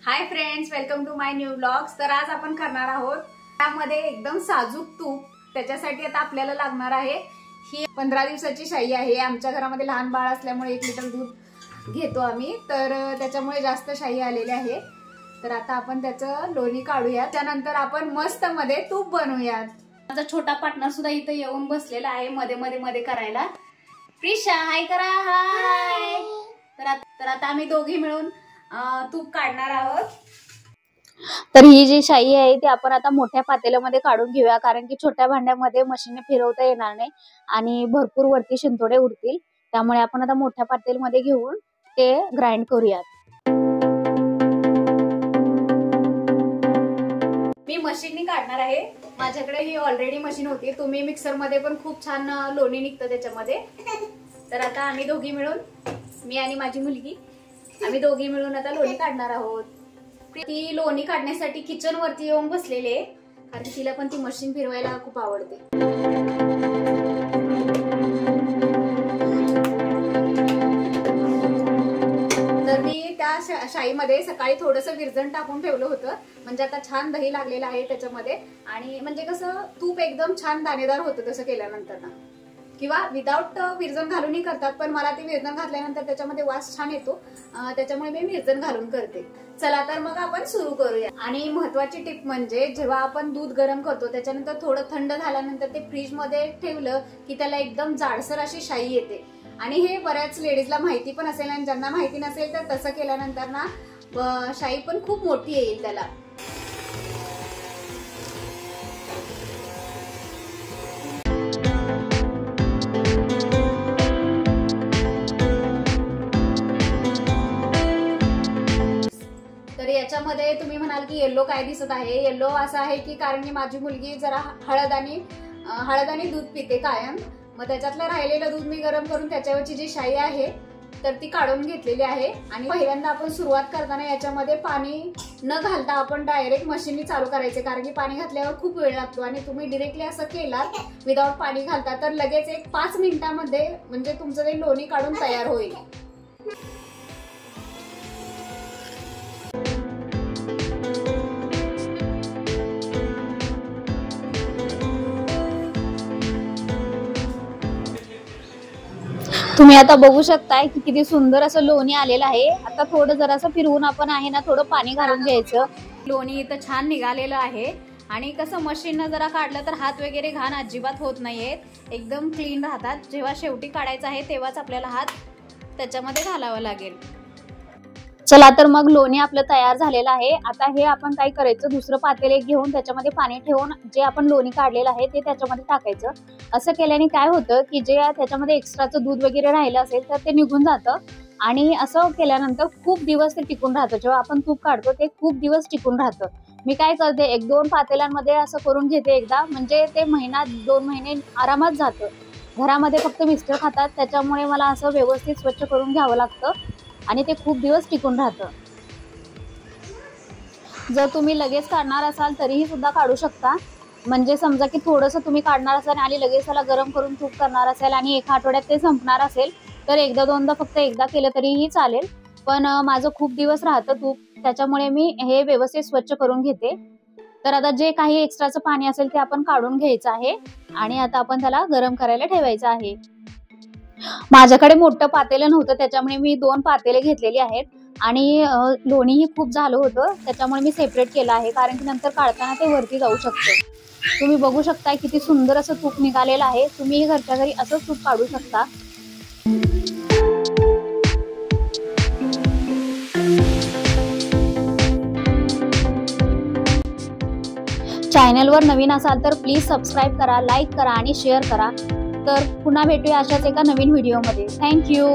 High friends, welcome to my new blogs. तर आज आपण करणार आहोत त्यामध्ये एकदम साजूक तूप। त्याच्यासाठी आता आपल्याला लागणार आहे ही 15 दिवसाची शाई आहे। आमच्या घरामध्ये लहान बाळ असल्यामुळे 1 लिटर दूध घेतो आम्ही, तर त्याच्यामुळे जास्त शाई आलेली आहे। तर आता आपण त्याचं लोणी काढूया, त्यानंतर आपण मस्त मध्ये तूप बनवूयात। माझा छोटा पार्टनर सुद्धा इथे येऊन बसलेला आहे मध्ये मध्ये मध्ये करायला। प्रिशा हाय करा, हाय। तर आता आम्ही दोघी मिळून तूप काढणार आहोत। तर ही जी शाई आहे ती आपण आता मोठ्या पातेल्यामध्ये काढून घेऊया, कारण की छोट्या भांड्यामध्ये मशीनने फिरवता येणार नाही आणि भरपूर वरती शिंतोडे उडतील। त्यामुळे आपण आता मोठ्या पातेल्यामध्ये घेऊन ते ग्राइंड करूयात। मी मशीनने काढणार आहे। माझ्याकडे ही ऑलरेडी मशीन होती, तुम्ही मिक्सर मध्ये पण खूप छान लोणी निघतं त्याच्यामध्ये। तर आता आम्ही दोघी मिळून, मी आणि माझी मुलगी, आम्ही दोघी मिळून आता लोणी काढणार आहोत। ती लोणी काढण्यासाठी किचन वरती येऊन बसलेली आहे, कारण तिला पण ती मशीन फिरवायला खूप आवडते। तर मी त्या शाईमध्ये सकाळी थोडंसं विरजण टाकून ठेवलं होतं, म्हणजे आता छान दही लागलेलं आहे त्याच्यामध्ये। आणि म्हणजे कसं तूप एकदम छान दाणेदार होतं तसं केल्यानंतर ना, किंवा विदाउट विरजण घालूनही करतात, पण मला ते विरजण घातल्यानंतर त्याच्यामध्ये वास छान येतो, त्याच्यामुळे मी विरजण घालून करते। चला तर मग आपण सुरू करूया। आणि महत्वाची टिप म्हणजे जेव्हा आपण दूध गरम करतो त्याच्यानंतर थोडं थंड झाल्यानंतर ते फ्रीज मध्ये ठेवलं की त्याला एकदम जाडसर अशी शाई येते। आणि हे बऱ्याच लेडीजला माहिती पण असेल, आणि ज्यांना माहिती नसेल तर तसं केल्यानंतर ना शाई पण खूप मोठी येईल त्याला। तर याच्यामध्ये तुम्ही म्हणाल की येल्लो काय दिसत आहे? येल्लो असं आहे की कारण की माझी मुलगी जरा हळद आणि दूध पिते कायम, मग त्याच्यातलं राहिलेलं दूध मी गरम करून त्याच्यावरची जी शाई आहे तर ती काढून घेतलेली आहे। आणि पहिल्यांदा आपण सुरुवात करताना याच्यामध्ये पाणी न घालता आपण डायरेक्ट मशीननी चालू करायचे, कारण की पाणी घातल्यावर खूप वेळ लागतो। आणि तुम्ही डिरेक्टली असं केलात विदाउट पाणी घालता तर लगेच 5 मिनिटांमध्ये म्हणजे तुमचं ते लोणी काढून तयार होईल। तुम्ही आता बघू शकताय की किती सुंदर असं लोणी आलेलं आहे। आता थोडं जरासं फिरवून आपण आहे ना थोडं पाणी घालून घ्यायचं। लोणी इथं छान निघालेलं आहे, आणि कसं मशीननं जरा काढलं तर हात वगैरे घाण अजिबात होत नाहीयेत, एकदम क्लीन राहतात। जेव्हा शेवटी काढायचं आहे तेव्हाच आपल्याला हात त्याच्यामध्ये घालावा लागेल। चला तर मग लोणी आपलं तयार झालेलं आहे। आता हे आपण काय करायचं, दुसरं पातेले घेऊन त्याच्यामध्ये पाणी ठेवून जे आपण लोणी काढलेलं आहे ते त्याच्यामध्ये टाकायचं। असं केल्याने काय होतं की जे त्याच्यामध्ये एक्स्ट्राचं दूध वगैरे राहिलं असेल तर ते निघून जातं, आणि असं केल्यानंतर खूप दिवस ते टिकून राहतं। जेव्हा आपण तूप काढतो ते खूप दिवस टिकून राहतं। मी काय करते, 1-2 पातेल्यांमध्ये असं करून घेते एकदा, म्हणजे ते 1-2 महिने आरामात जातं। घरामध्ये फक्त मिस्टर खातात, त्याच्यामुळे मला असं व्यवस्थित स्वच्छ करून घ्यावं लागतं आणि ते खूप दिवस टिकून राहतं। जर तुम्ही लगेच काढणार असाल तरीही सुद्धा काढू शकता, म्हणजे समजा की थोडंसं तुम्ही काढणार असाल आणि लगेच त्याला गरम करून तूप करणार असेल आणि 1 आठवड्यात ते संपणार असेल तर 1-2दा फक्त एकदा केलं तरीही चालेल। पण माझं खूप दिवस राहतं तूप, त्याच्यामुळे मी हे व्यवस्थित स्वच्छ करून घेते। तर आता जे काही एक्स्ट्राचं पाणी असेल ते आपण काढून घ्यायचं आहे, आणि आता आपण त्याला गरम करायला ठेवायचं आहे। माझ्याकडे मोठं पातेलं नव्हतं, त्याच्यामुळे मी 2 पातेले घेतलेली आहेत, आणि लोणीही खूप झालं होतं त्याच्यामुळे मी सेपरेट केलं आहे, कारण की नंतर काढताना ते वरती जाऊ शकतं। तुम्ही बघू शकता किती सुंदर असं तूप निघालेलं आहे। तुम्ही घरच्या घरी असंच तूप काढू शकता। चॅनलवर नवीन असाल तर प्लीज सबस्क्राईब करा, लाईक करा आणि शेअर करा। तर पुन्हा भेटूया अशाच एका नवीन व्हिडिओमध्ये। थँक्यू।